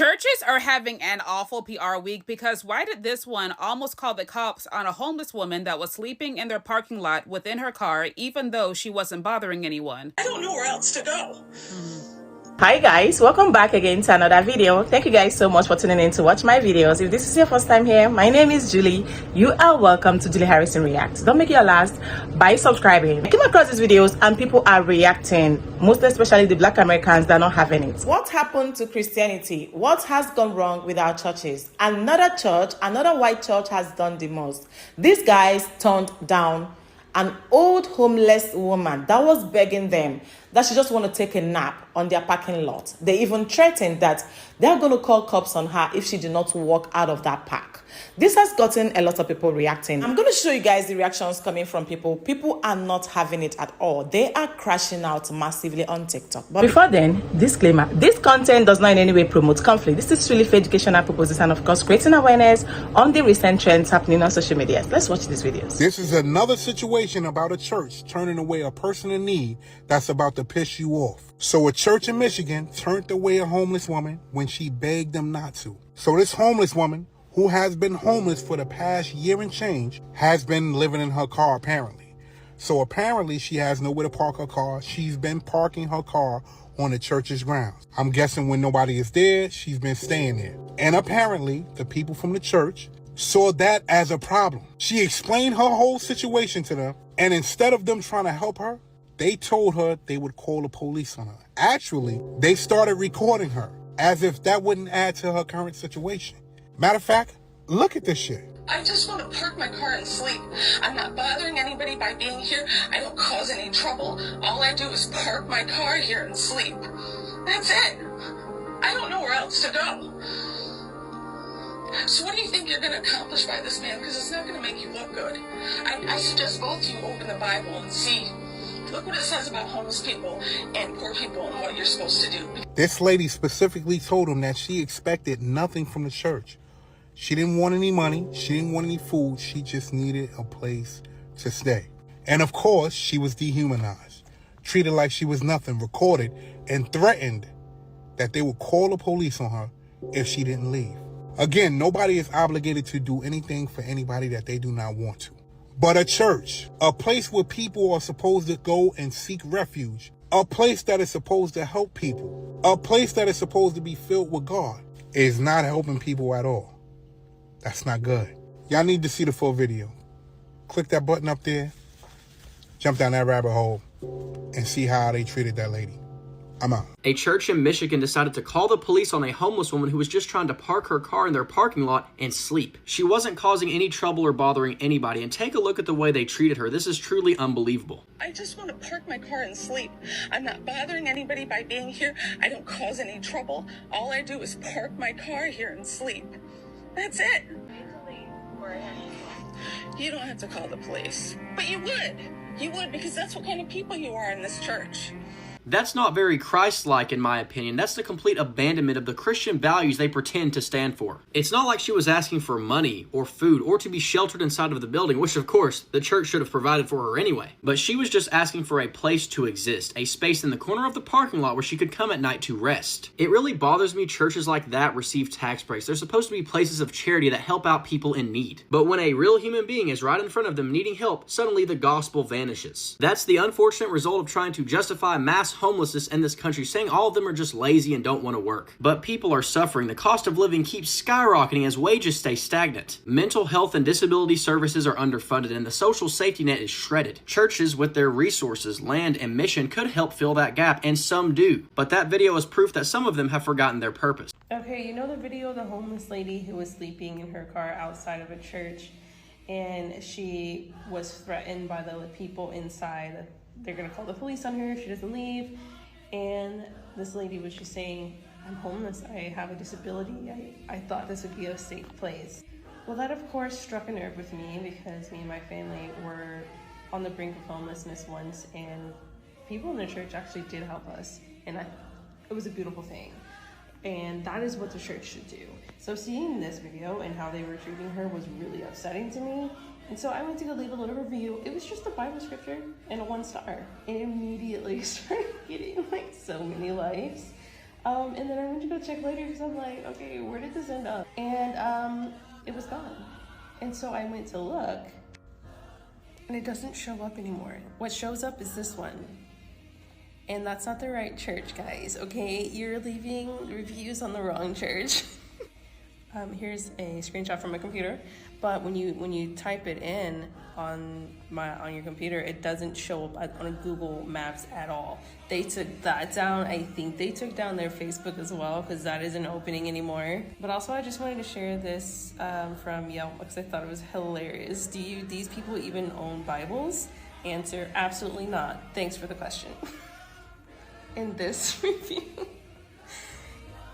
Churches are having an awful PR week because why did this one almost call the cops on a homeless woman that was sleeping in their parking lot within her car, even though she wasn't bothering anyone? I don't know where else to go. Hi guys, welcome back again to another video. Thank you guys so much for tuning in to watch my videos. If this is your first time here, my name is Julie. You are welcome to Julie Harrison Reacts. Don't make it your last by subscribing. I came across these videos and people are reacting, most especially the Black Americans that are not having it. What happened to Christianity? What has gone wrong with our churches? Another church, another white church has done the most. These guys turned down an old homeless woman that was begging them that she just want to take a nap on their parking lot. They even threatened that they're going to call cops on her if she did not walk out of that park. This has gotten a lot of people reacting. I'm going to show you guys the reactions coming from people. People are not having it at all. They are crashing out massively on TikTok. But before then, disclaimer, this content does not in any way promote conflict. This is really for educational purposes and of course creating awareness on the recent trends happening on social media. Let's watch these videos. This is another situation about a church turning away a person in need that's about to piss you off. So a church in Michigan turned away a homeless woman when she begged them not to. So this homeless woman, who has been homeless for the past year and change, has been living in her car apparently. So apparently she has nowhere to park her car. She's been parking her car on the church's grounds. I'm guessing when nobody is there, she's been staying there. And apparently the people from the church saw that as a problem. She explained her whole situation to them, and instead of them trying to help her, they told her they would call the police on her. Actually, they started recording her as if that wouldn't add to her current situation. Matter of fact, look at this shit. I just want to park my car and sleep. I'm not bothering anybody by being here. I don't cause any trouble. All I do is park my car here and sleep. That's it. I don't know where else to go. So what do you think you're going to accomplish by this, man? Because it's not going to make you look good. I suggest both of you open the Bible and see. Look what it says about homeless people and poor people and what you're supposed to do. This lady specifically told him that she expected nothing from the church. She didn't want any money. She didn't want any food. She just needed a place to stay. And of course, she was dehumanized, treated like she was nothing, recorded, and threatened that they would call the police on her if she didn't leave. Again, nobody is obligated to do anything for anybody that they do not want to. But a church, a place where people are supposed to go and seek refuge, a place that is supposed to help people, a place that is supposed to be filled with God, is not helping people at all. That's not good. Y'all need to see the full video. Click that button up there, jump down that rabbit hole, and see how they treated that lady. I'm out. A church in Michigan decided to call the police on a homeless woman who was just trying to park her car in their parking lot and sleep. She wasn't causing any trouble or bothering anybody, and take a look at the way they treated her. This is truly unbelievable. I just want to park my car and sleep. I'm not bothering anybody by being here. I don't cause any trouble. All I do is park my car here and sleep. That's it. You don't have to call the police. But you would. You would, because that's what kind of people you are in this church. That's not very Christ-like in my opinion. That's the complete abandonment of the Christian values they pretend to stand for. It's not like she was asking for money or food or to be sheltered inside of the building, which of course the church should have provided for her anyway. But she was just asking for a place to exist, a space in the corner of the parking lot where she could come at night to rest. It really bothers me churches like that receive tax breaks. They're supposed to be places of charity that help out people in need. But when a real human being is right in front of them needing help, suddenly the gospel vanishes. That's the unfortunate result of trying to justify mass homelessness in this country, saying all of them are just lazy and don't want to work. But people are suffering. The cost of living keeps skyrocketing as wages stay stagnant. Mental health and disability services are underfunded and the social safety net is shredded. Churches with their resources, land, and mission could help fill that gap, and some do. But that video is proof that some of them have forgotten their purpose. Okay, you know the video of the homeless lady who was sleeping in her car outside of a church, and she was threatened by the people inside. They're gonna call the police on her if she doesn't leave. And this lady was just saying, I'm homeless, I have a disability, I thought this would be a safe place. Well, that of course struck a nerve with me because me and my family were on the brink of homelessness once, and people in the church actually did help us, and it was a beautiful thing. And that is what the church should do. So seeing this video and how they were treating her was really upsetting to me. And so I went to go leave a little review. It was just a Bible scripture and a 1 star. And immediately started getting like so many likes. And then I went to go check later because I'm like, okay, where did this end up? And it was gone. And so I went to look, and it doesn't show up anymore. What shows up is this one. And that's not the right church, guys, okay? You're leaving reviews on the wrong church. Here's a screenshot from my computer, but when you type it in on your computer, it doesn't show up on Google Maps at all. They took that down. I think they took down their Facebook as well because that isn't opening anymore. But also, I just wanted to share this from Yelp because I thought it was hilarious. Do these people even own Bibles? Answer: absolutely not. Thanks for the question. In this review.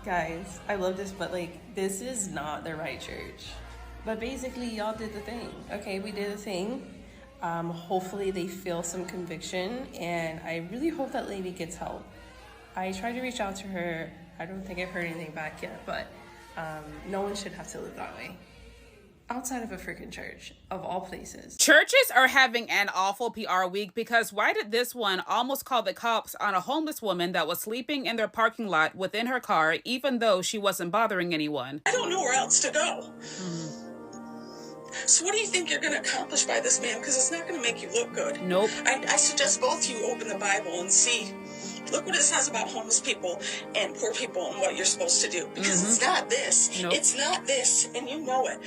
Guys, I love this, but like, this is not the right church. But basically, y'all did the thing. Okay, we did the thing. Hopefully they feel some conviction, and I really hope that lady gets help. I tried to reach out to her. I don't think I've heard anything back yet, but no one should have to live that way. Outside of a freaking church, of all places. Churches are having an awful PR week because why did this one almost call the cops on a homeless woman that was sleeping in their parking lot within her car, even though she wasn't bothering anyone? I don't know where else to go. So what do you think you're going to accomplish by this, man? Because it's not going to make you look good. Nope. I suggest both you open the Bible and see. Look what it says about homeless people and poor people and what you're supposed to do. Because it's not this. Nope. It's not this, and you know it.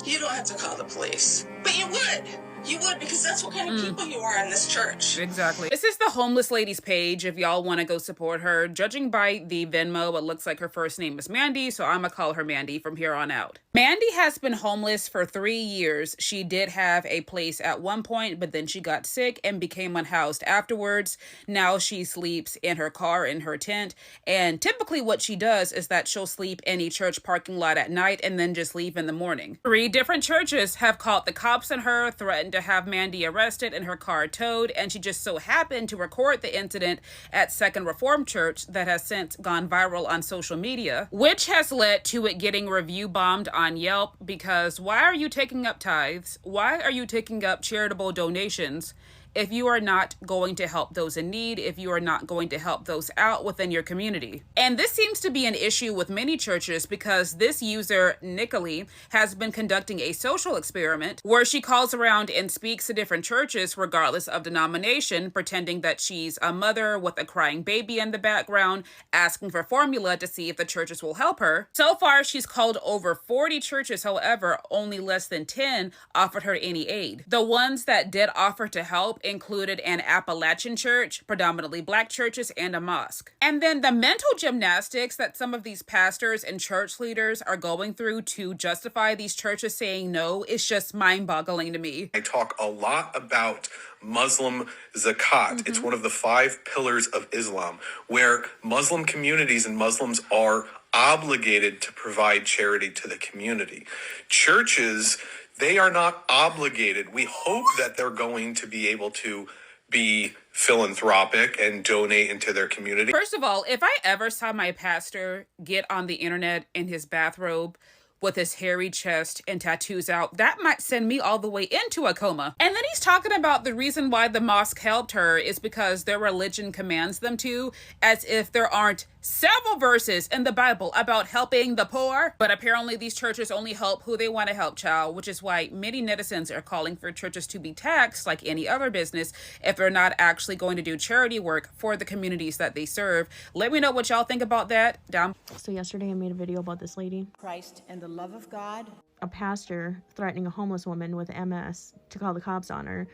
You don't have to call the police. But you would. You would, because that's what kind of people you are in this church. Exactly. This is the homeless lady's page if y'all want to go support her. Judging by the Venmo, it looks like her first name is Mandy, so I'm going to call her Mandy from here on out. Mandy has been homeless for 3 years. She did have a place at one point, but then she got sick and became unhoused afterwards. Now she sleeps in her car, in her tent, and typically what she does is that she'll sleep in a church parking lot at night and then just leave in the morning. 3 different churches have called the cops on her, threatened to have Mandy arrested and her car towed, and she just so happened to record the incident at Second Reformed Church that has since gone viral on social media, which has led to it getting review bombed on Yelp because why are you taking up tithes? Why are you taking up charitable donations if you are not going to help those in need, if you are not going to help those out within your community? And this seems to be an issue with many churches because this user, Nicole, has been conducting a social experiment where she calls around and speaks to different churches regardless of denomination, pretending that she's a mother with a crying baby in the background, asking for formula to see if the churches will help her. So far, she's called over 40 churches. However, only less than 10 offered her any aid. The ones that did offer to help included an Appalachian church, predominantly Black churches, and a mosque. And then the mental gymnastics that some of these pastors and church leaders are going through to justify these churches saying no is just mind-boggling to me. I talk a lot about Muslim zakat. It's one of the 5 pillars of Islam, where Muslim communities and Muslims are obligated to provide charity to the community. Churches, they are not obligated. We hope that they're going to be able to be philanthropic and donate into their community. First of all, if I ever saw my pastor get on the internet in his bathrobe with his hairy chest and tattoos out, that might send me all the way into a coma. And then he's talking about the reason why the mosque helped her is because their religion commands them to, as if there aren't several verses in the Bible about helping the poor. But apparently these churches only help who they want to help, child, which is why many netizens are calling for churches to be taxed like any other business if they're not actually going to do charity work for the communities that they serve. Let me know what y'all think about that down. So yesterday I made a video about this lady. Christ and the love of God. A pastor threatening a homeless woman with MS to call the cops on her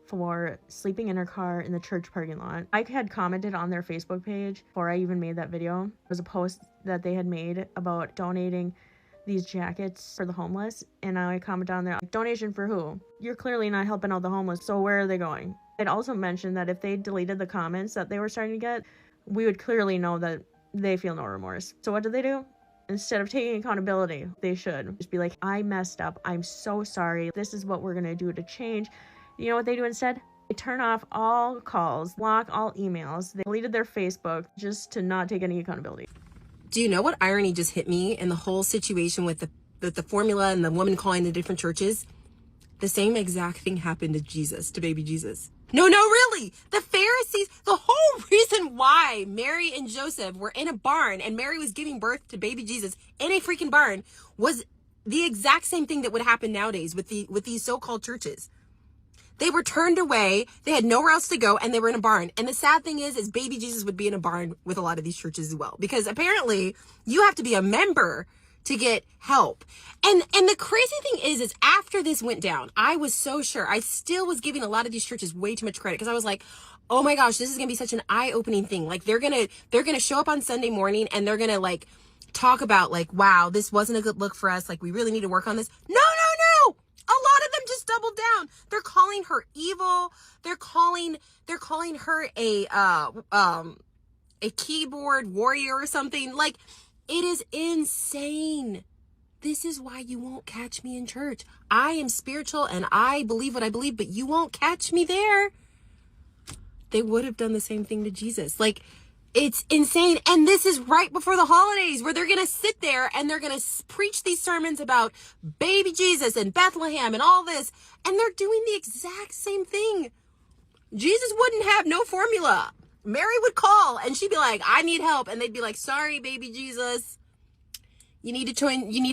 for sleeping in her car in the church parking lot. I had commented on their Facebook page before I even made that video. It was a post that they had made about donating these jackets for the homeless, and I commented on there, donation for who? You're clearly not helping out the homeless, so where are they going? It also mentioned that if they deleted the comments that they were starting to get, we would clearly know that they feel no remorse. So what do? Instead of taking accountability, they should just be like, I messed up. I'm so sorry. This is what we're going to do to change. You know what they do instead? They turn off all calls, block all emails. They deleted their Facebook just to not take any accountability. Do you know what irony just hit me in the whole situation with the formula and the woman calling the different churches? The same exact thing happened to Jesus, to baby Jesus. No, really. The Pharisees, the whole reason why Mary and Joseph were in a barn and Mary was giving birth to baby Jesus in a freaking barn was the exact same thing that would happen nowadays with these so-called churches. They were turned away, they had nowhere else to go, and they were in a barn. And the sad thing is baby Jesus would be in a barn with a lot of these churches as well. Because apparently you have to be a member to get help. And the crazy thing is after this went down, I was so sure. I still was giving a lot of these churches way too much credit because I was like, oh my gosh, this is gonna be such an eye-opening thing. Like they're gonna show up on Sunday morning and they're gonna like talk about like, wow, this wasn't a good look for us. Like we really need to work on this. No. A lot of them just doubled down. They're calling her evil. They're calling her a keyboard warrior or something. Like, it is insane. This is why you won't catch me in church. I am spiritual and I believe what I believe, but you won't catch me there. They would have done the same thing to Jesus. Like, it's insane. And this is right before the holidays where they're going to sit there and they're going to preach these sermons about baby Jesus and Bethlehem and all this. And they're doing the exact same thing. Jesus wouldn't have no formula. Mary would call and she'd be like, I need help. And they'd be like, sorry, baby Jesus. You need to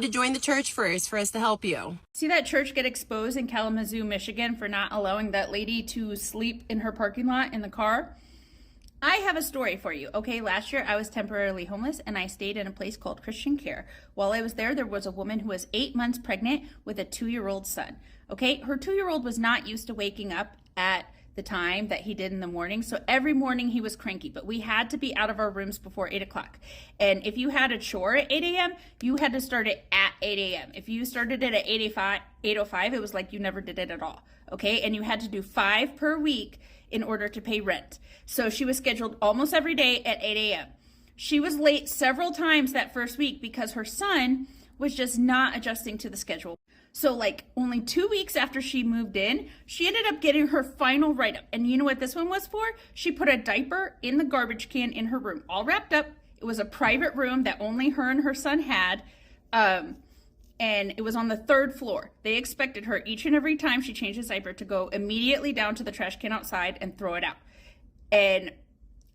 join the church first for us to help you. See that church get exposed in Kalamazoo, Michigan for not allowing that lady to sleep in her parking lot in the car? I have a story for you. Okay, last year I was temporarily homeless and I stayed in a place called Christian Care. While I was there was a woman who was 8 months pregnant with a 2-year-old son. Okay, her 2-year-old was not used to waking up at the time that he did in the morning. So every morning he was cranky, but we had to be out of our rooms before 8 o'clock. And if you had a chore at 8 a.m., you had to start it at 8 a.m. If you started it at 8:05, it was like you never did it at all. Okay, and you had to do 5 per week in order to pay rent. So she was scheduled almost every day at 8 a.m. She was late several times that first week because her son was just not adjusting to the schedule. So like only 2 weeks after she moved in, she ended up getting her final write-up. And you know what this one was for? She put a diaper in the garbage can in her room, all wrapped up. It was a private room that only her and her son had. And it was on the 3rd floor. They expected her each and every time she changed his diaper to go immediately down to the trash can outside and throw it out. And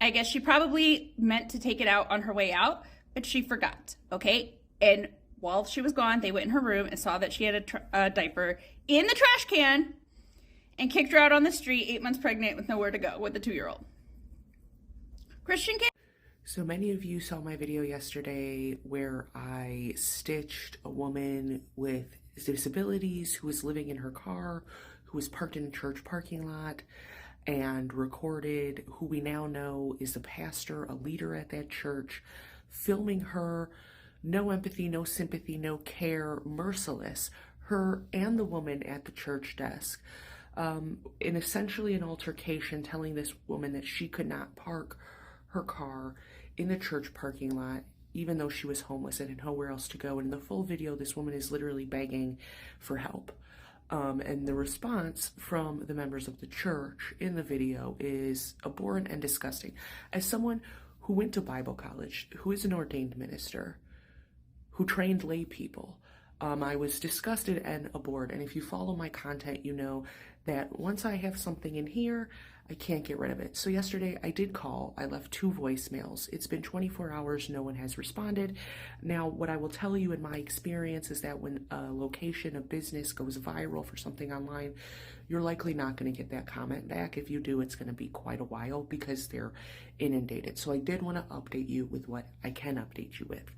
I guess she probably meant to take it out on her way out, but she forgot, okay? And while she was gone, they went in her room and saw that she had a diaper in the trash can and kicked her out on the street, 8 months pregnant with nowhere to go with the 2-year-old. Christian Care. So many of you saw my video yesterday where I stitched a woman with disabilities who was living in her car, who was parked in a church parking lot, and recorded who we now know is a pastor, a leader at that church, filming her. No empathy, no sympathy, no care, merciless, her and the woman at the church desk, in essentially an altercation, telling this woman that she could not park her car in the church parking lot, even though she was homeless and had nowhere else to go. And in the full video, this woman is literally begging for help. And the response from the members of the church in the video is abhorrent and disgusting. As someone who went to Bible college, who is an ordained minister, who trained lay people, I was disgusted and abhorred. And if you follow my content, you know that once I have something in here, I can't get rid of it. So yesterday I did call. I left 2 voicemails. It's been 24 hours. No one has responded. Now, what I will tell you in my experience is that when a location, a business goes viral for something online, you're likely not going to get that comment back. If you do, it's going to be quite a while because they're inundated. So I did want to update you with what I can update you with.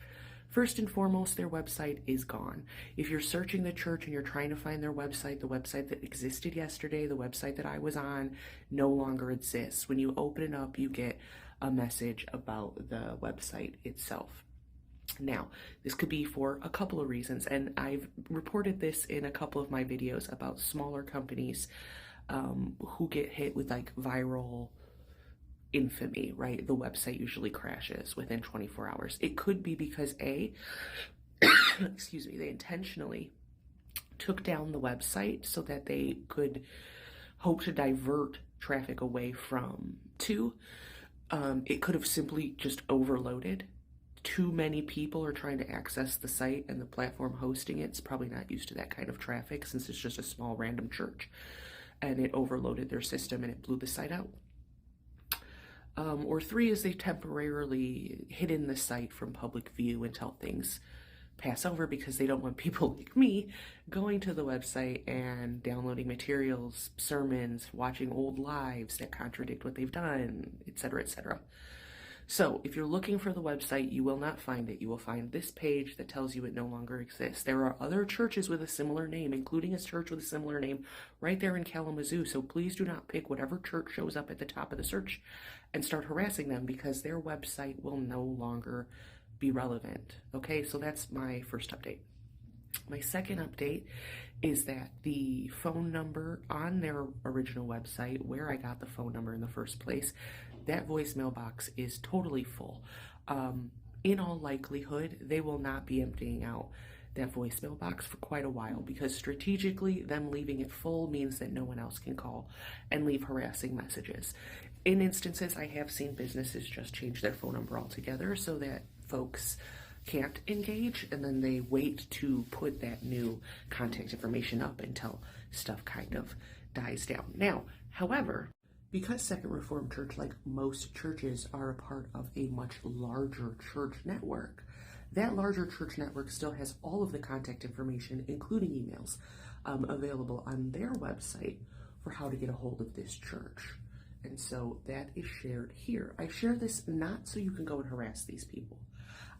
First and foremost, their website is gone. If you're searching the church and you're trying to find their website, the website that existed yesterday, the website that I was on, no longer exists. When you open it up, you get a message about the website itself. Now, this could be for a couple of reasons, and I've reported this in a couple of my videos about smaller companies who get hit with like viral infamy, right? The website usually crashes within 24 hours. It could be because excuse me, they intentionally took down the website so that they could hope to divert traffic away from. 2, it could have simply just overloaded. Too many people are trying to access the site and the platform hosting it's probably not used to that kind of traffic since it's just a small random church. and it overloaded their system and it blew the site out. Or 3 is they've temporarily hidden the site from public view until things pass over, because they don't want people like me going to the website and downloading materials, sermons, watching old lives that contradict what they've done, etc., etc. So if you're looking for the website, you will not find it. You will find this page that tells you it no longer exists. There are other churches with a similar name, including a church with a similar name right there in Kalamazoo. So please do not pick whatever church shows up at the top of the search and start harassing them, because their website will no longer be relevant. Okay, so that's my first update. My second update is that the phone number on their original website, where I got the phone number in the first place, that voicemail box is totally full. In all likelihood, they will not be emptying out that voicemail box for quite a while, because strategically them leaving it full means that no one else can call and leave harassing messages. In instances, I have seen businesses just change their phone number altogether so that folks can't engage, and then they wait to put that new contact information up until stuff kind of dies down. Now, however, because Second Reformed Church, like most churches, are a part of a much larger church network, that larger church network still has all of the contact information, including emails, available on their website for how to get a hold of this church. And so that is shared here. I share this not so you can go and harass these people.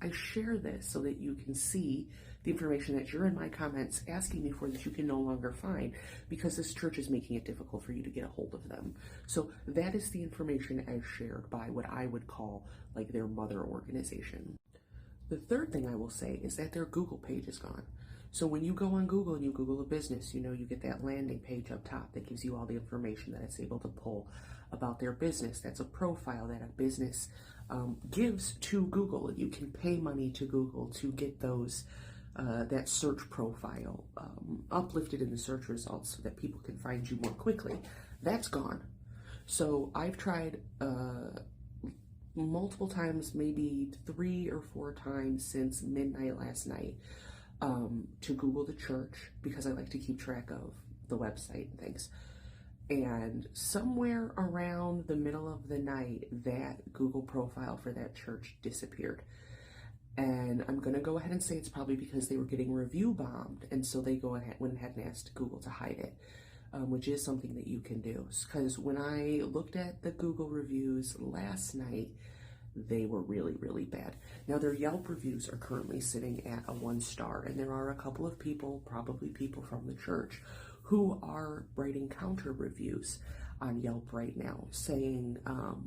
I share this so that you can see the information that you're in my comments asking me for that you can no longer find, because this church is making it difficult for you to get a hold of them. So that is the information as shared by what I would call like their mother organization. The third thing I will say is that their Google page is gone. So when you go on Google and you Google a business, you know, you get that landing page up top that gives you all the information that it's able to pull about their business. That's a profile that a business gives to Google. You can pay money to Google to get those that search profile uplifted in the search results so that people can find you more quickly. That's gone. So I've tried multiple times, maybe 3 or 4 times since midnight last night, to Google the church, because I like to keep track of the website and things. And somewhere around the middle of the night, that Google profile for that church disappeared. And I'm going to go ahead and say it's probably because they were getting review bombed, and so they went ahead and asked Google to hide it, which is something that you can do. Because when I looked at the Google reviews last night, they were really, really bad. Now, their Yelp reviews are currently sitting at a 1 star, and there are a couple of people, probably people from the church, who are writing counter reviews on Yelp right now, saying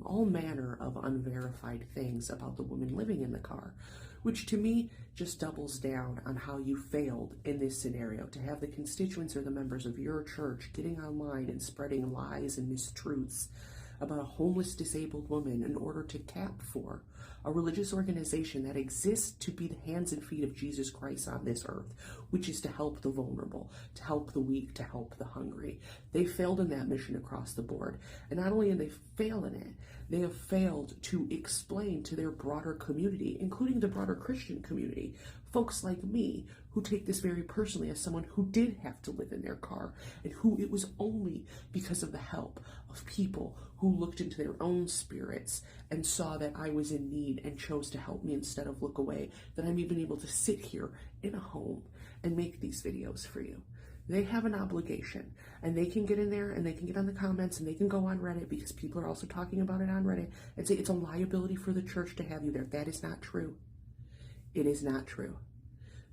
all manner of unverified things about the woman living in the car, which to me just doubles down on how you failed in this scenario, to have the constituents or the members of your church getting online and spreading lies and mistruths about a homeless disabled woman in order to cap for a religious organization that exists to be the hands and feet of Jesus Christ on this earth, which is to help the vulnerable, to help the weak, to help the hungry. They failed in that mission across the board. And not only have they failed in it, they have failed to explain to their broader community, including the broader Christian community, folks like me, who take this very personally as someone who did have to live in their car, and who it was only because of the help of people who looked into their own spirits and saw that I was in need and chose to help me instead of look away, that I'm even able to sit here in a home and make these videos for you. They have an obligation, and they can get in there and they can get on the comments and they can go on Reddit, because people are also talking about it on Reddit, and say it's a liability for the church to have you there. That is not true. It is not true.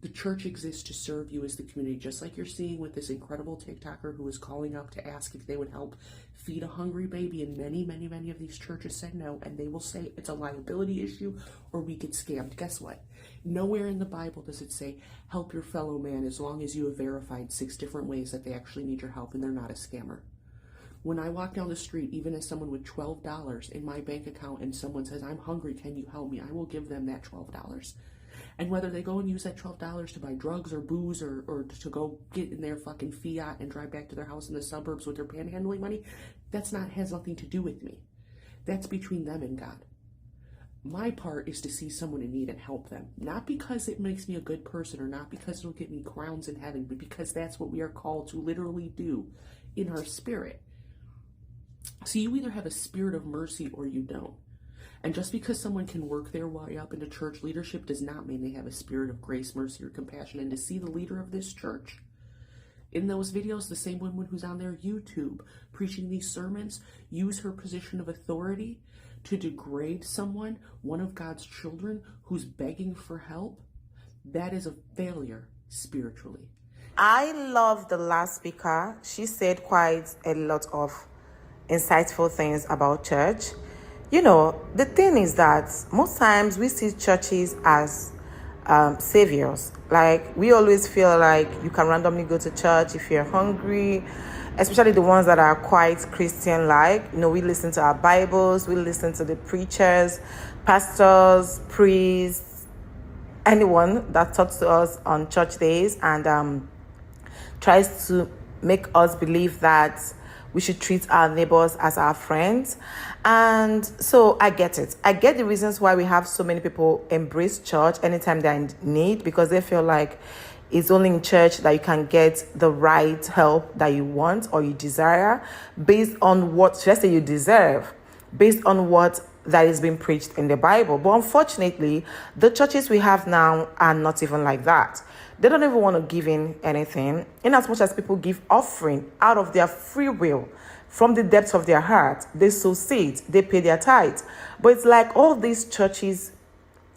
The church exists to serve you as the community, just like you're seeing with this incredible TikToker who was calling up to ask if they would help feed a hungry baby, and many, many, many of these churches said no, and they will say it's a liability issue or we get scammed. Guess what? Nowhere in the Bible does it say help your fellow man as long as you have verified 6 different ways that they actually need your help and they're not a scammer. When I walk down the street, even as someone with $12 in my bank account, and someone says, I'm hungry, can you help me? I will give them that $12. And whether they go and use that $12 to buy drugs or booze or to go get in their fucking Fiat and drive back to their house in the suburbs with their panhandling money, has nothing to do with me. That's between them and God. My part is to see someone in need and help them. Not because it makes me a good person or not because it'll get me crowns in heaven, but because that's what we are called to literally do in our spirit. So you either have a spirit of mercy or you don't. And just because someone can work their way up into church leadership does not mean they have a spirit of grace, mercy, or compassion. And to see the leader of this church in those videos, the same woman who's on their YouTube preaching these sermons, use her position of authority to degrade someone, one of God's children, who's begging for help, that is a failure spiritually. I love the last speaker. She said quite a lot of insightful things about church. You know, the thing is that most times we see churches as saviors. Like, we always feel like you can randomly go to church if you're hungry, especially the ones that are quite Christian-like. You know, we listen to our Bibles, we listen to the preachers, pastors, priests, anyone that talks to us on church days and tries to make us believe that we should treat our neighbors as our friends. And so I get it. I get the reasons why we have so many people embrace church anytime they're in need, because they feel like it's only in church that you can get the right help that you want or you desire based on what, let's say, you deserve, based on what that is being preached in the Bible. But unfortunately, the churches we have now are not even like that. They don't even want to give in anything, in as much as people give offering out of their free will from the depths of their heart. They sow seeds, they pay their tithes. But it's like all these churches,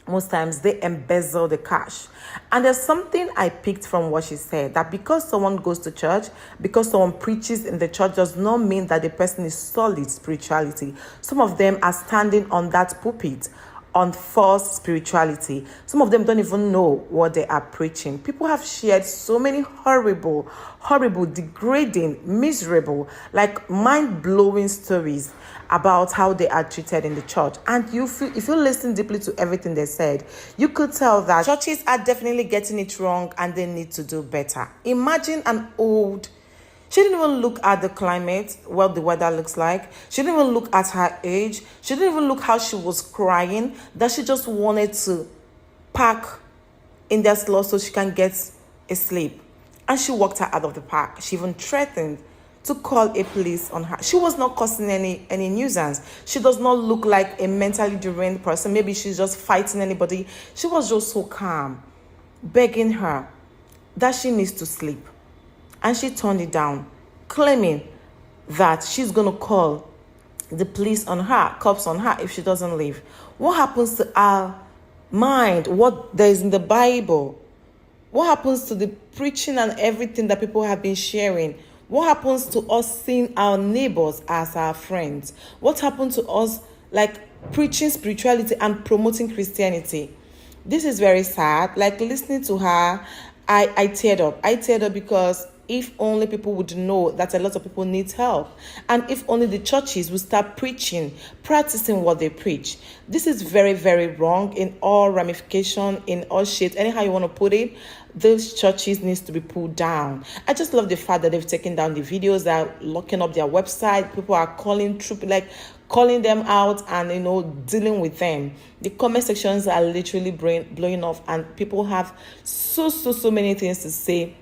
most times they embezzle the cash. And there's something I picked from what she said, that because someone goes to church, because someone preaches in the church, does not mean that the person is solid spirituality. Some of them are standing on that pulpit on false spirituality. Some of them don't even know what they are preaching. People have shared so many horrible, degrading, miserable, like mind-blowing stories about how they are treated in the church. And if you listen deeply to everything they said, you could tell that churches are definitely getting it wrong and they need to do better. Imagine an old... She didn't even look at the climate, what the weather looks like. She didn't even look at her age. She didn't even look how she was crying, that she just wanted to park in their slot so she can get a sleep. And she walked her out of the park. She even threatened to call a police on her. She was not causing any nuisance. She does not look like a mentally deranged person. Maybe she's just fighting anybody. She was just so calm, begging her that she needs to sleep. And she turned it down, claiming that she's going to call the police on her, cops on her, if she doesn't leave. What happens to our mind? What there is in the Bible? What happens to the preaching and everything that people have been sharing? What happens to us seeing our neighbors as our friends? What happened to us like preaching spirituality and promoting Christianity? This is very sad. Like, listening to her, I teared up. I teared up because if only people would know that a lot of people need help, and if only the churches would start preaching, practicing what they preach. This is very, very wrong in all ramification, in all shit, anyhow you want to put it. Those churches needs to be pulled down. I just love the fact that they've taken down the videos, that are locking up their website. People are calling them out and dealing with them. The comment sections are literally blowing off, and people have so many things to say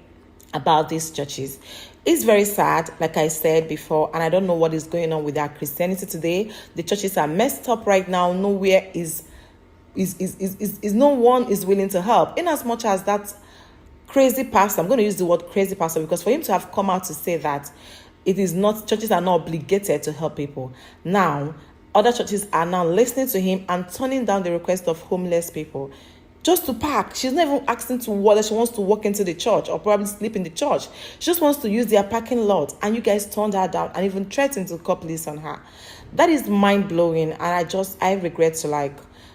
about these churches. It's very sad, like I said before, and I don't know what is going on with our Christianity today. The churches are messed up right now. Nowhere is no one is willing to help. In as much as that crazy pastor, I'm going to use the word crazy pastor because for him to have come out to say that churches are not obligated to help people. Now, other churches are now listening to him and turning down the request of homeless people just to park. She's not even asking to whether she wants to walk into the church or probably sleep in the church. She just wants to use their parking lot, and you guys turned her down and even threatened to call police on her. That is mind-blowing, and I regret to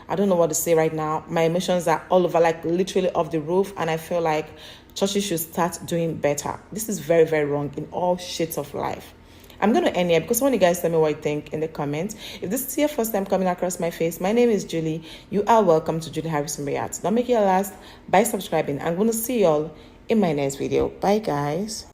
I don't know what to say right now. My emotions are all over, literally off the roof, and I feel like churches should start doing better. This is very, very wrong in all shades of life. I'm going to end here because I want you guys to tell me what you think in the comments. If this is your first time coming across my face, my name is Julie. You are welcome to Julie Harrison Reacts. Don't make it your last by subscribing. I'm going to see you all in my next video. Bye, guys.